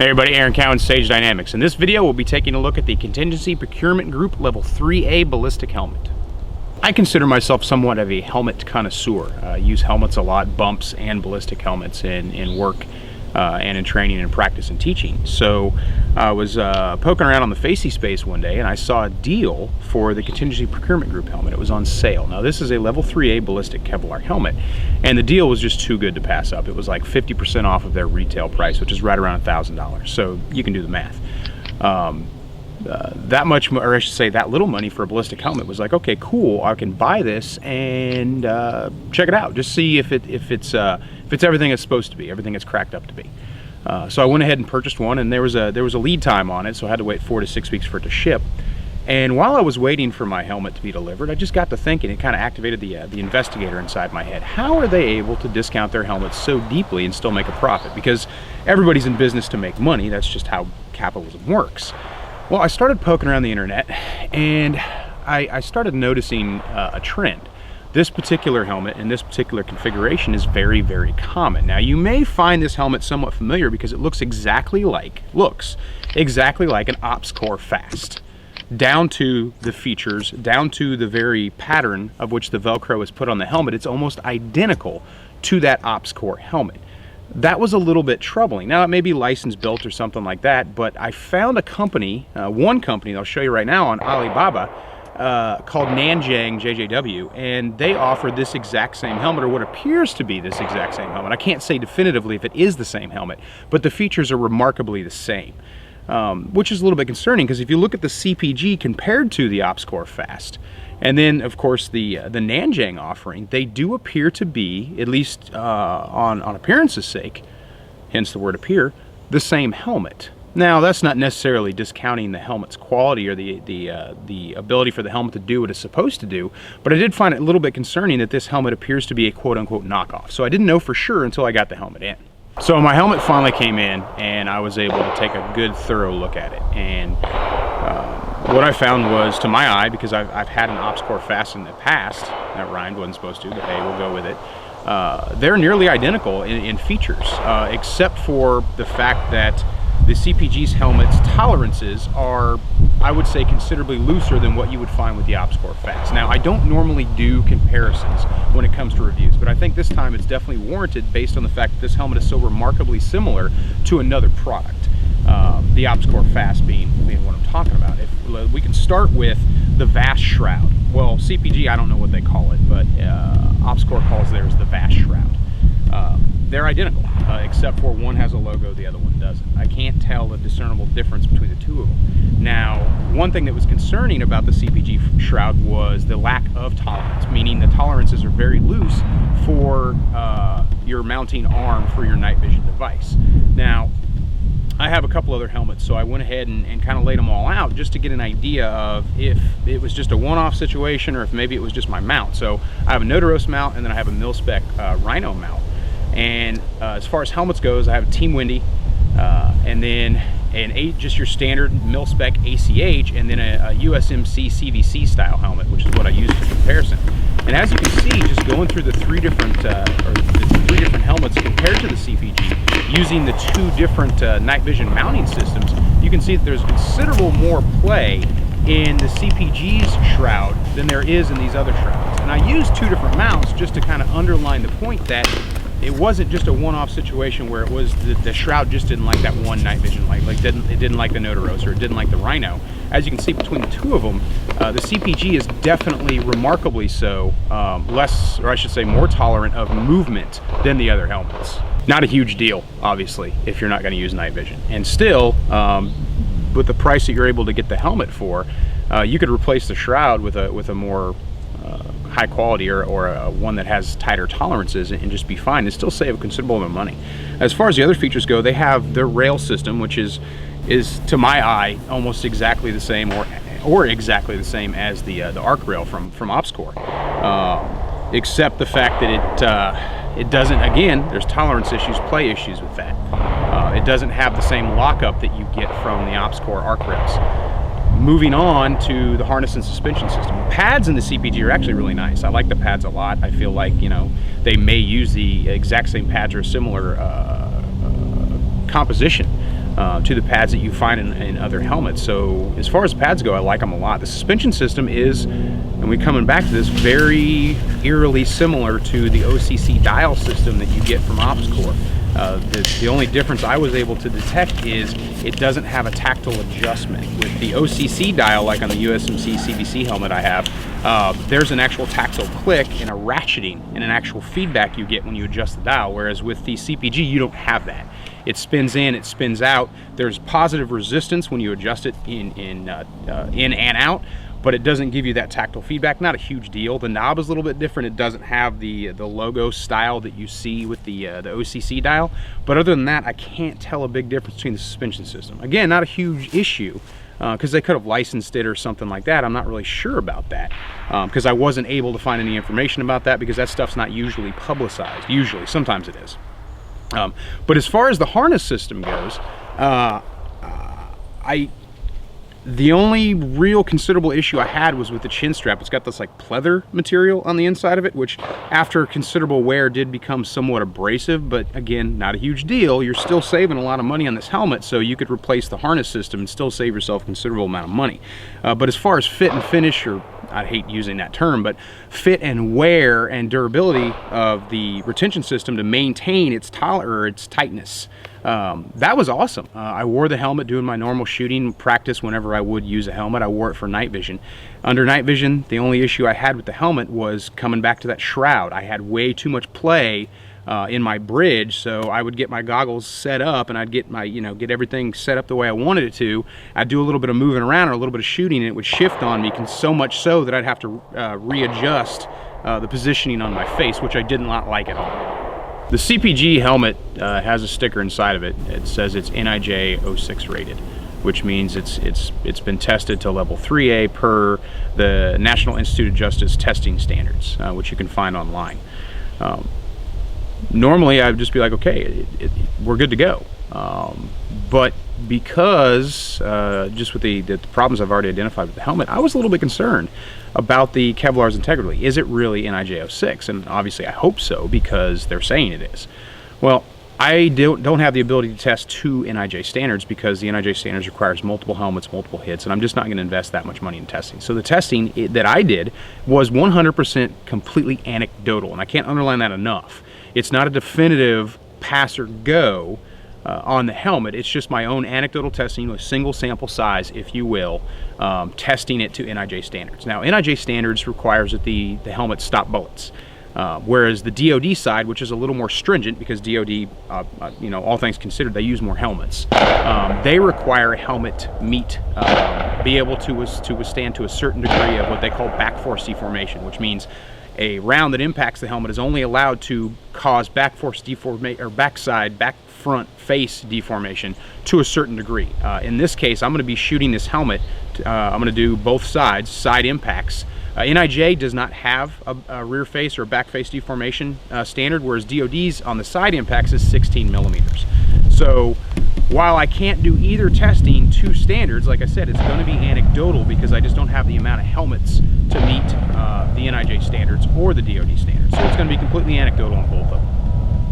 Hey everybody, Aaron Cowan, Sage Dynamics. In this video, we'll be taking a look at the Contingency Procurement Group Level 3A Ballistic Helmet. I consider myself somewhat of a helmet connoisseur. I use helmets a lot, bumps and ballistic helmets in work and in training and practice and teaching. So I was poking around on the Facey space one day and I saw a deal for the Contingency Procurement Group helmet. It was on sale. Now this is a Level 3A ballistic Kevlar helmet and the deal was just too good to pass up. It was like 50% off of their retail price, which is right around $1,000. So you can do the math. That much, or I should say that little money for a ballistic helmet was like, okay, cool, I can buy this and check it out, just see if it's everything it's supposed to be, everything it's cracked up to be. So I went ahead and purchased one, and there was a lead time on it, so I had to wait 4 to 6 weeks for it to ship. And while I was waiting for my helmet to be delivered, I just got to thinking, it kind of activated the investigator inside my head. How are they able to discount their helmets so deeply and still make a profit? Because everybody's in business to make money, that's just how capitalism works. Well, I started poking around the internet and I started noticing a trend. This particular helmet in this particular configuration is very, very common. Now, you may find this helmet somewhat familiar because it looks exactly like an OpsCore Fast. Down to the features, down to the very pattern of which the Velcro is put on the helmet, it's almost identical to that OpsCore helmet. That was a little bit troubling. Now, it may be license built or something like that, but I found a company, one company that I'll show you right now on Alibaba, called Nanjing JJW, and they offer this exact same helmet, or what appears to be this exact same helmet. I can't say definitively if it is the same helmet, but the features are remarkably the same, which is a little bit concerning because if you look at the CPG compared to the OpsCore Fast, and then, of course, the Nanjing offering, they do appear to be, at least on appearance's sake, hence the word appear, the same helmet. Now, that's not necessarily discounting the helmet's quality or the ability for the helmet to do what it's supposed to do, but I did find it a little bit concerning that this helmet appears to be a quote-unquote knockoff. So I didn't know for sure until I got the helmet in. So my helmet finally came in, and I was able to take a good, thorough look at it. And what I found was, to my eye, because I've had an OpsCore Fast in the past, that rhymed, wasn't supposed to, but hey, we'll go with it. They're nearly identical in features, except for the fact that the CPG's helmet's tolerances are, I would say, considerably looser than what you would find with the OpsCore Fast. Now, I don't normally do comparisons when it comes to reviews, but I think this time it's definitely warranted based on the fact that this helmet is so remarkably similar to another product. The OpsCore Fast being what I'm talking about. If we can start with the Vast Shroud. Well, CPG, I don't know what they call it, but OpsCore calls theirs the Vast Shroud. They're identical, except for one has a logo, the other one doesn't. I can't tell a discernible difference between the two of them. Now, one thing that was concerning about the CPG Shroud was the lack of tolerance, meaning the tolerances are very loose for your mounting arm for your night vision device. Now, I have a couple other helmets, so I went ahead and kind of laid them all out just to get an idea of if it was just a one-off situation or if maybe it was just my mount. So I have a Notaros mount and then I have a mil-spec Rhino mount. And as far as helmets goes, I have a Team Windy and then just your standard mil-spec ACH, and then a USMC CVC style helmet, which is what I use for comparison. And as you can see, just going through the three different helmets compared to the CPG, using the two different night vision mounting systems, you can see that there's considerable more play in the CPG's shroud than there is in these other shrouds. And I used two different mounts just to kind of underline the point that it wasn't just a one-off situation where it was the shroud just didn't like that one night vision light, like it didn't like the Notaros or it didn't like the Rhino. As you can see between the two of them, the CPG is definitely remarkably so less, or I should say more tolerant of movement than the other helmets. Not a huge deal, obviously, if you're not going to use night vision. And still, with the price that you're able to get the helmet for, you could replace the shroud with a more high quality or one that has tighter tolerances and just be fine and still save a considerable amount of money. As far as the other features go, they have their rail system, which is to my eye almost exactly the same or exactly the same as the arc rail from OpsCore, except the fact that it doesn't, again, there's tolerance issues, play issues with that. It doesn't have the same lockup that you get from the OpsCore arc rails. Moving on to the harness and suspension system. The pads in the CPG are actually really nice. I like the pads a lot. I feel like, you know, they may use the exact same pads or a similar composition to the pads that you find in other helmets. So as far as pads go, I like them a lot. The suspension system is, and we're coming back to this, very eerily similar to the OCC dial system that you get from OpsCore. The only difference I was able to detect is it doesn't have a tactile adjustment. With the OCC dial, like on the USMC CBC helmet I have, there's an actual tactile click and a ratcheting and an actual feedback you get when you adjust the dial, whereas with the CPG you don't have that. It spins in, it spins out. There's positive resistance when you adjust it in and out, but it doesn't give you that tactile feedback. Not a huge deal. The knob is a little bit different. It doesn't have the logo style that you see with the OCC dial. But other than that, I can't tell a big difference between the suspension system. Again, not a huge issue, because they could have licensed it or something like that. I'm not really sure about that, because I wasn't able to find any information about that, because that stuff's not usually publicized. Usually, sometimes it is. But as far as the harness system goes, the only real considerable issue I had was with the chin strap. It's got this like pleather material on the inside of it, which after considerable wear did become somewhat abrasive, but again, not a huge deal. You're still saving a lot of money on this helmet, so you could replace the harness system and still save yourself a considerable amount of money. But as far as fit and finish, or I hate using that term, but fit and wear and durability of the retention system to maintain its tightness, that was awesome. I wore the helmet doing my normal shooting practice whenever I would use a helmet. I wore it for night vision. Under night vision, the only issue I had with the helmet was coming back to that shroud. I had way too much play in my bridge, so I would get my goggles set up and I'd get my, get everything set up the way I wanted it to. I'd do a little bit of moving around or a little bit of shooting and it would shift on me, so much so that I'd have to readjust the positioning on my face, which I did not like at all. The CPG helmet has a sticker inside of it. It says it's NIJ 06 rated, which means it's been tested to level 3A per the National Institute of Justice testing standards, which you can find online. Normally I would just be like, okay, we're good to go. But because just with the problems I've already identified with the helmet, I was a little bit concerned about the Kevlar's integrity. Is it really NIJ 06? And obviously I hope so, because they're saying it is. Well, I don't have the ability to test two NIJ standards, because the NIJ standards requires multiple helmets, multiple hits, and I'm just not going to invest that much money in testing. So the testing that I did was 100% completely anecdotal, and I can't underline that enough. It's not a definitive pass or go on the helmet. It's just my own anecdotal testing with single sample size, if you will, testing it to NIJ standards. Now, NIJ standards requires that the helmet stop bullets. Whereas the DoD side, which is a little more stringent, because DoD, all things considered, they use more helmets. They require a helmet meet, be able to withstand to a certain degree of what they call back force deformation, which means a round that impacts the helmet is only allowed to cause back force deformation, or back front face deformation to a certain degree. In this case, I'm going to be shooting this helmet. I'm going to do both sides, side impacts. NIJ does not have a rear face or back face deformation standard, whereas DoD's on the side impacts is 16 millimeters. So while I can't do either testing to standards, like I said, it's going to be anecdotal, because I just don't have the amount of helmets to meet the NIJ standards or the DoD standards. So it's going to be completely anecdotal on both of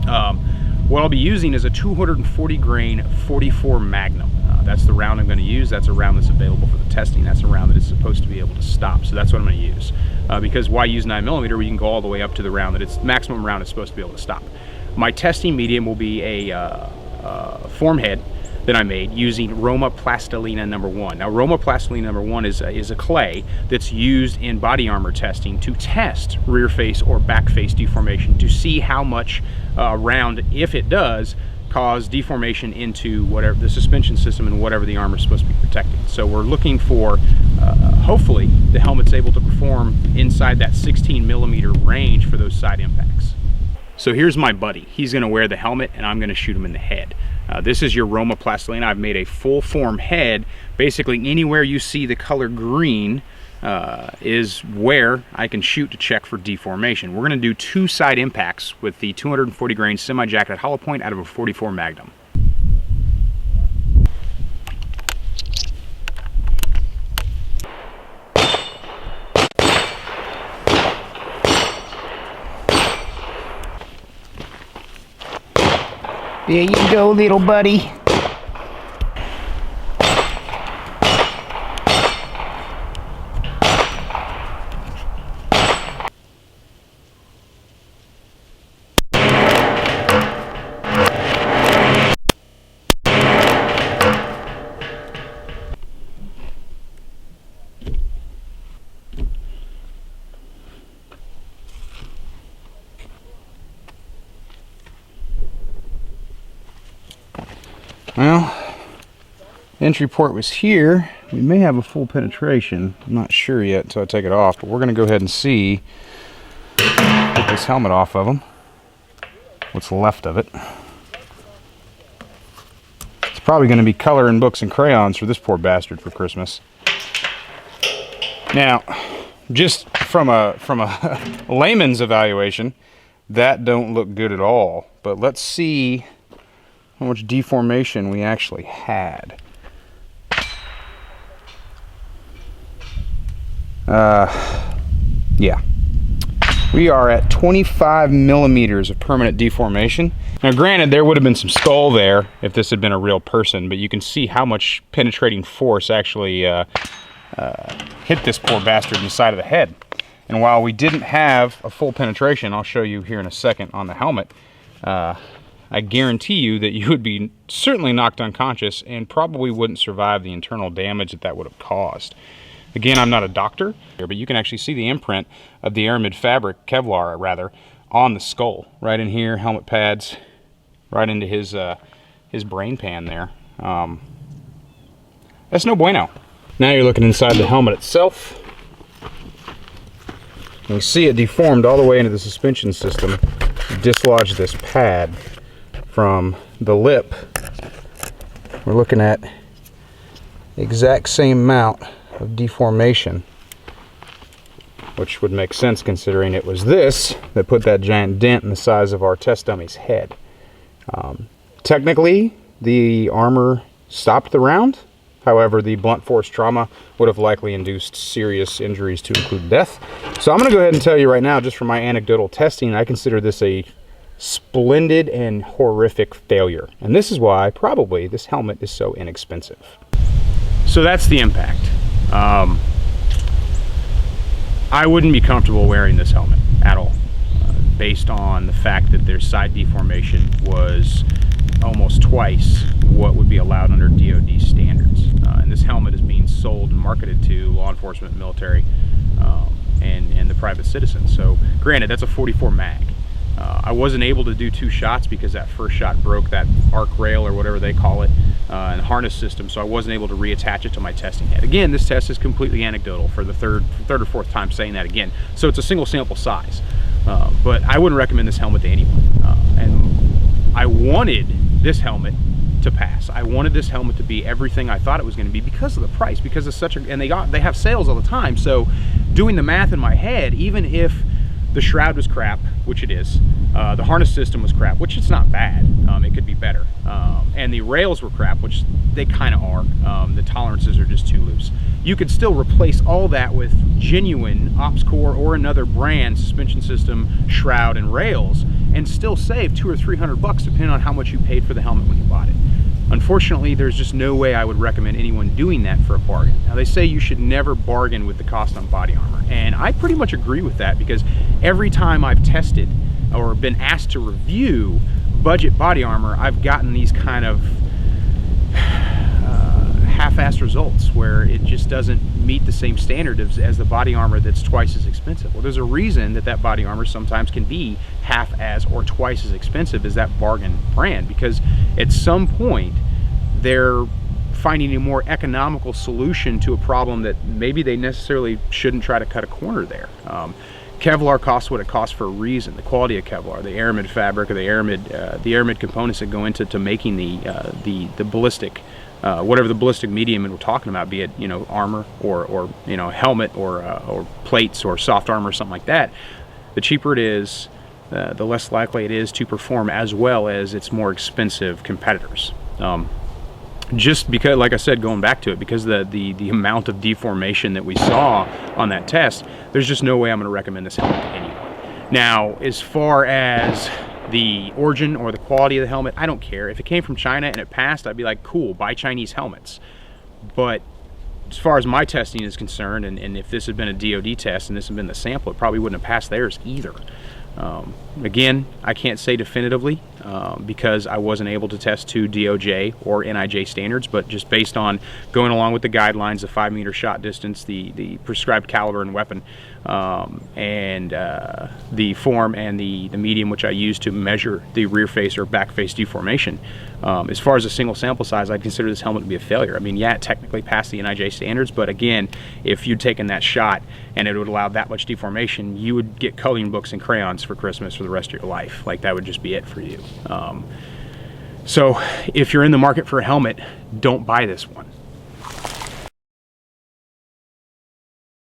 them. What I'll be using is a 240 grain 44 Magnum. That's the round I'm going to use. That's a round that's available for the testing. That's a round that is supposed to be able to stop. So that's what I'm going to use. Because why use 9mm? We can go all the way up to the round that its maximum round is supposed to be able to stop. My testing medium will be a form head that I made using Roma Plastilina number 1. Now, Roma Plastilina number 1 is a clay that's used in body armor testing to test rear face or back face deformation, to see how much round, if it does, cause deformation into whatever the suspension system and whatever the armor is supposed to be protecting. So we're looking for, hopefully, the helmet's able to perform inside that 16 millimeter range for those side impacts. So here's my buddy. He's going to wear the helmet, and I'm going to shoot him in the head. This is your Roma Plastilina. I've made a full form head. Basically, anywhere you see the color green is where I can shoot to check for deformation. We're going to do two side impacts with the 240 grain semi-jacketed hollow point out of a 44 Magnum. There you go, little buddy. Well, entry port was here. We may have a full penetration. I'm not sure yet until I take it off, but we're going to go ahead and see. Get this helmet off of him. What's left of it. It's probably going to be coloring books and crayons for this poor bastard for Christmas. Now, just from a layman's evaluation, that don't look good at all. But let's see how much deformation we actually had. Yeah. We are at 25 millimeters of permanent deformation. Now granted, there would have been some skull there if this had been a real person, but you can see how much penetrating force actually hit this poor bastard in the side of the head. And while we didn't have a full penetration, I'll show you here in a second on the helmet, I guarantee you that you would be certainly knocked unconscious and probably wouldn't survive the internal damage that that would have caused. Again, I'm not a doctor, but you can actually see the imprint of the aramid fabric, Kevlar rather, on the skull. Right in here, helmet pads, right into his brain pan there. That's no bueno. Now you're looking inside the helmet itself. You see it deformed all the way into the suspension system. Dislodge this pad from the lip. We're looking at the exact same amount of deformation, which would make sense considering it was this that put that giant dent in the size of our test dummy's head. Technically, the armor stopped the round. However, the blunt force trauma would have likely induced serious injuries to include death. So I'm going to go ahead and tell you right now, just from my anecdotal testing, I consider this a splendid and horrific failure. And this is why probably this helmet is so inexpensive. So that's the impact. I wouldn't be comfortable wearing this helmet at all, based on the fact that their side deformation was almost twice what would be allowed under DoD standards. And this helmet is being sold and marketed to law enforcement, military, and the private citizens. So granted, that's a 44 mag. I wasn't able to do 2 shots because that first shot broke that arc rail or whatever they call it and harness system, so I wasn't able to reattach it to my testing head. Again, this test is completely anecdotal for the third or fourth time saying that again. So it's a single sample size, but I wouldn't recommend this helmet to anyone. And I wanted this helmet to pass. I wanted this helmet to be everything I thought it was going to be because of the price, because it's such a, and they have sales all the time. So doing the math in my head, even if the shroud was crap, which it is, the harness system was crap, which it's not bad, it could be better, and the rails were crap, which they kind of are, the tolerances are just too loose. You could still replace all that with genuine ops core or another brand suspension system, shroud, and rails, and still save $200 or $300 depending on how much you paid for the helmet when you bought it. Unfortunately, there's just no way I would recommend anyone doing that for a bargain. Now, they say you should never bargain with the cost on body armor, and I pretty much agree with that, because every time I've tested or been asked to review budget body armor, I've gotten these kind of half-assed results where it just doesn't meet the same standard as the body armor that's twice as expensive. Well, there's a reason that body armor sometimes can be half as or twice as expensive as that bargain brand, because at some point they're finding a more economical solution to a problem that maybe they necessarily shouldn't try to cut a corner there. Kevlar costs what it costs for a reason. The quality of Kevlar, the aramid fabric, or the aramid components that go into making the ballistic, whatever the ballistic medium we're talking about, be it armor or helmet or plates or soft armor or something like that. The cheaper it is, the less likely it is to perform as well as its more expensive competitors. Just because, like I said, going back to it, because the amount of deformation that we saw on that test, there's just no way I'm going to recommend this helmet to anyone. Now, as far as the origin or the quality of the helmet, I don't care. If it came from China and it passed, I'd be like, cool, buy Chinese helmets. But as far as my testing is concerned, and if this had been a DoD test and this had been the sample, it probably wouldn't have passed theirs either. Again, I can't say definitively. because I wasn't able to test to DOJ or NIJ standards, but just based on going along with the guidelines, the 5-meter shot distance, the prescribed caliber and weapon, and the form and the medium which I use to measure the rear face or back face deformation. As far as a single sample size, I'd consider this helmet to be a failure. I mean, yeah, it technically passed the NIJ standards, but again, if you'd taken that shot and it would allow that much deformation, you would get coloring books and crayons for Christmas for the rest of your life. Like, that would just be it for you. So if you're in the market for a helmet, don't buy this one.